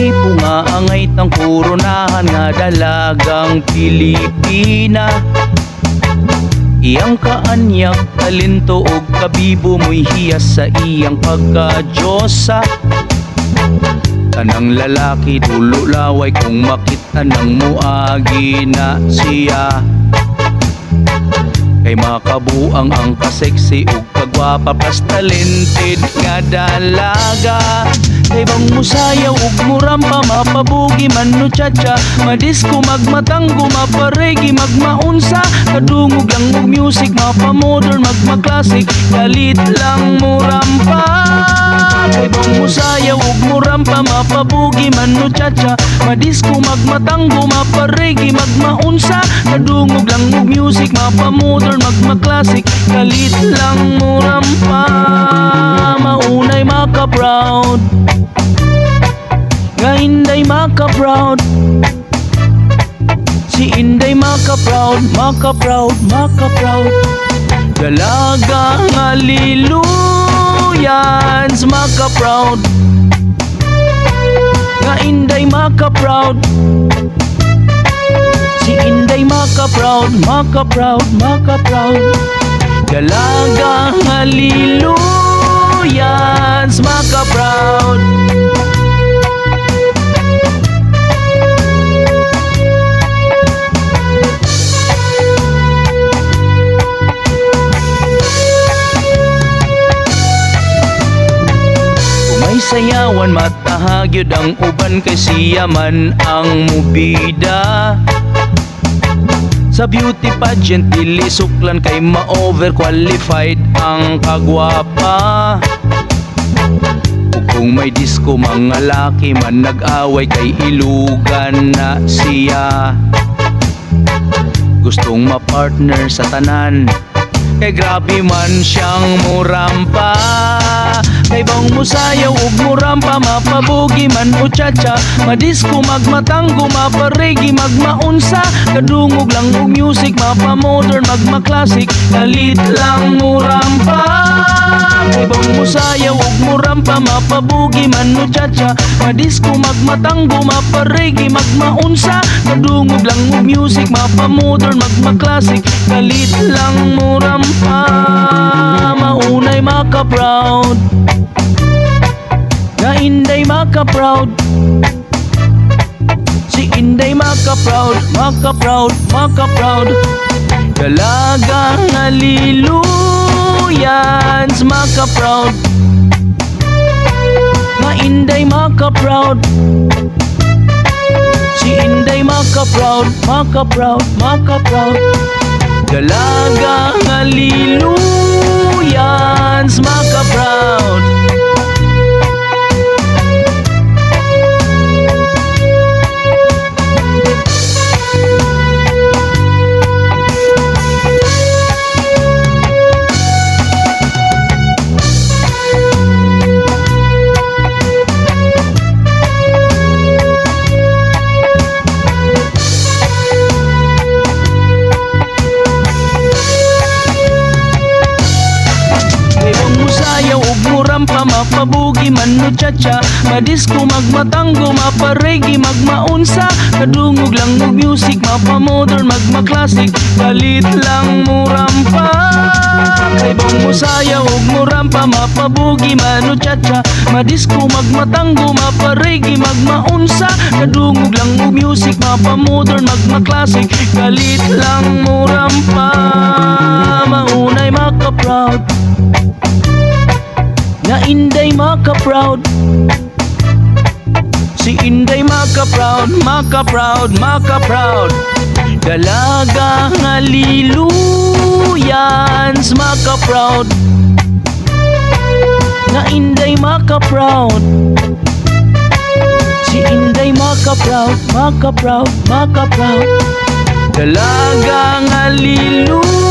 Bunga angay tang koronahan nga dalagang Pilipina. Iyang kaanyak talento og kabibo mo'y hiyas sa iyang pagka-Diyosa. Tanang lalaki dulo laway kung makita nang muagi na siya. Kay makabuang ang kaseksi ug kagwapa plus talented nga dalaga. Kay bang musayaw ug murampa mapabugi man no cha-cha, madisko magmatanggo maparegi magmaunsa, kadungog lang og music mapamodern magma-classic, kalit lang murampa. Kay bang musayaw ug murampa mapabugi man no cha-cha, madisko magmatanggo maparegi magmaunsa, kadungog lang og music mapamodern magma-classic, kalit lang murampa. Maunay maka-proud nga Inday maka-proud, si Inday maka-proud, maka-proud, maka-proud. Dalaga nga Liluyans maka-proud, nga Inday maka-proud, si Inday maka-proud, maka-proud, maka-proud. Dalaga nga Liluyans maka-proud. Sayawan matahagyod ang uban kay siya man ang mubida. Sa beauty pageant dili suklan kay ma-overqualified ang kagwapa. Ug kung may disco mga laki man nag-away kay ilugan na siya. Gustong ma-partner sa tanan kay grabe man siyang murampa. Kay bang musayaw ug murampa mapabugi man o cha-cha, madisko magmatanggo maparegi magmaunsa, kadungog lang og music mapamodern magma-classic, kalit lang murampa. Kay bang musayaw ug murampa mapabugi man o cha-cha, madisko magmatanggo maparegi magmaunsa, kadungog lang og music mapamodern magma-classic, kalit lang murampa. Maunay maka-proud nga Inday maka-proud, si Inday maka-proud, maka-proud, maka-proud. Dalaga nga Liluyans maka-proud, nga Inday maka-proud, si Inday maka-proud, maka-proud, maka-proud. Dalaga nga Liluyans maka-proud. Mapabugi man no cha-cha, madisko magmatanggo maparegi magmaunsa, kadungog lang og music mapamodern magma-classic, kalit lang murampa. Kay bang musayaw ug murampa mapabugi man no cha-cha, madisko magmatanggo maparegi magmaunsa, kadungog lang og music mapamodern magma-classic, kalit lang murampa. Maunay maka-proud nga Inday maka-proud, si Inday maka-proud, maka-proud, maka-proud. Dalaga nga Liluyans maka-proud, nga Inday maka-proud. Si Inday maka-proud, maka-proud, maka-proud. Dalaga nga lilu